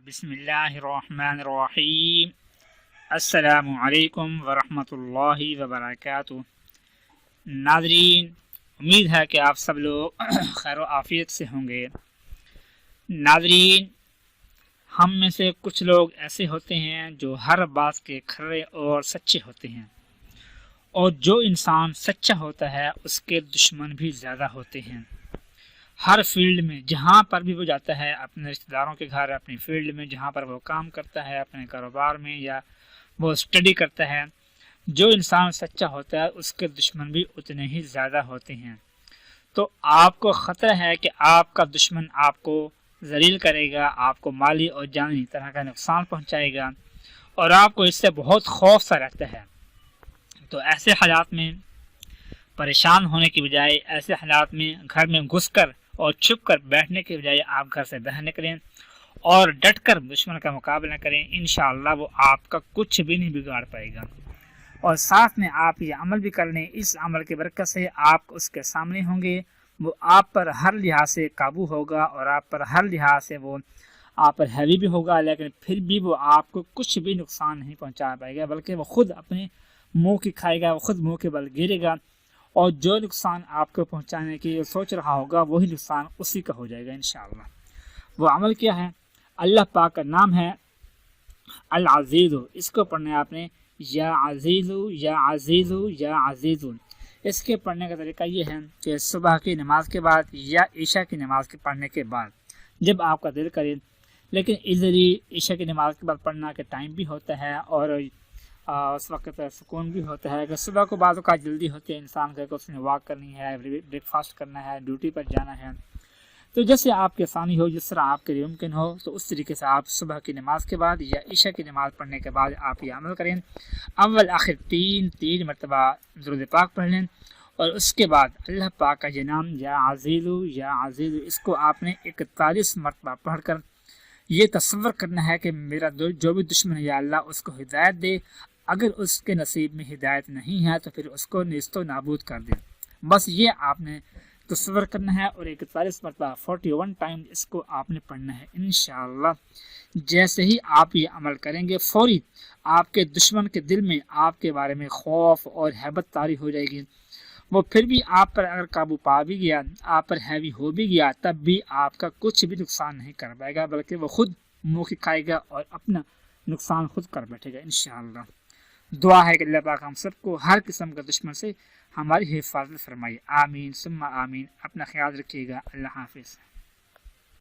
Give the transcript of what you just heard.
بسم اللہ الرحمن الرحیم۔ السلام علیکم ورحمۃ اللہ وبرکاتہ۔ ناظرین، امید ہے کہ آپ سب لوگ خیر و عافیت سے ہوں گے۔ ناظرین، ہم میں سے کچھ لوگ ایسے ہوتے ہیں جو ہر بات کے کھرے اور سچے ہوتے ہیں، اور جو انسان سچا ہوتا ہے اس کے دشمن بھی زیادہ ہوتے ہیں۔ ہر فیلڈ میں جہاں پر بھی وہ جاتا ہے، اپنے رشتہ داروں کے گھر، اپنی فیلڈ میں جہاں پر وہ کام کرتا ہے، اپنے کاروبار میں یا وہ اسٹڈی کرتا ہے، جو انسان سچا ہوتا ہے اس کے دشمن بھی اتنے ہی زیادہ ہوتے ہیں۔ تو آپ کو خطرہ ہے کہ آپ کا دشمن آپ کو ذلیل کرے گا، آپ کو مالی اور جانی طرح کا نقصان پہنچائے گا، اور آپ کو اس سے بہت خوف سا رہتا ہے۔ تو ایسے حالات میں پریشان ہونے کی بجائے، ایسے حالات میں گھر میں گھس کر اور چھپ کر بیٹھنے کے بجائے آپ گھر سے باہر نکلیں اور ڈٹ کر دشمن کا مقابلہ کریں۔ انشاءاللہ وہ آپ کا کچھ بھی نہیں بگاڑ پائے گا، اور ساتھ میں آپ یہ عمل بھی کر لیں۔ اس عمل کی برکت سے آپ اس کے سامنے ہوں گے، وہ آپ پر ہر لحاظ سے قابو ہوگا، اور آپ پر ہر لحاظ سے وہ آپ پر ہیوی بھی ہوگا، لیکن پھر بھی وہ آپ کو کچھ بھی نقصان نہیں پہنچا پائے گا، بلکہ وہ خود اپنے منہ کی کھائے گا، وہ خود منہ کے بل گرے گا، اور جو نقصان آپ کو پہنچانے کی سوچ رہا ہوگا وہی نقصان اسی کا ہو جائے گا انشاءاللہ۔ وہ عمل کیا ہے؟ اللہ پاک کا نام ہے العزیز۔ اس کو پڑھنا ہے آپ نے یا عزیز یا عزیز یا عزیز۔ اس کے پڑھنے کا طریقہ یہ ہے کہ صبح کی نماز کے بعد یا عشاء کی نماز کے پڑھنے کے بعد، جب آپ کا دل کرے، لیکن ایزلی عشاء کی نماز کے بعد پڑھنا کہ ٹائم بھی ہوتا ہے اور اس وقت سکون بھی ہوتا ہے۔ کہ صبح کو بعض اوقات جلدی ہوتی ہے انسان کو، اس نے واک کرنی ہے، بریک فاسٹ کرنا ہے، ڈیوٹی پر جانا ہے، تو جیسے آپ کے آسانی ہو، جس طرح آپ کے لیے ممکن ہو، تو اس طریقے سے آپ صبح کی نماز کے بعد یا عشاء کی نماز پڑھنے کے بعد آپ یہ عمل کریں۔ اول آخر تین مرتبہ درود پاک پڑھ لیں، اور اس کے بعد اللہ پاک کا یہ نام یا عزیز، اس کو آپ نے 41 مرتبہ پڑھ کر یہ تصور کرنا ہے کہ میرا جو بھی دشمن ہے یا اللہ اس کو ہدایت دے، اگر اس کے نصیب میں ہدایت نہیں ہے تو پھر اس کو نیست و نابود کر دے۔ بس یہ آپ نے تصور کرنا ہے، اور 41 مرتبہ 41 ٹائم اس کو آپ نے پڑھنا ہے انشاءاللہ۔ جیسے ہی آپ یہ عمل کریں گے، فوری آپ کے دشمن کے دل میں آپ کے بارے میں خوف اور ہیبت طاری ہو جائے گی۔ وہ پھر بھی آپ پر اگر قابو پا بھی گیا، آپ پر ہیوی ہو بھی گیا، تب بھی آپ کا کچھ بھی نقصان نہیں کر پائے گا، بلکہ وہ خود منہ کی کھائے گا اور اپنا نقصان خود کر بیٹھے گا انشاءاللہ۔ دعا ہے کہ اللہ پاک ہم سب کو ہر قسم کا دشمن سے ہماری حفاظت فرمائے۔ آمین ثم آمین۔ اپنا خیال رکھیے گا۔ اللہ حافظ۔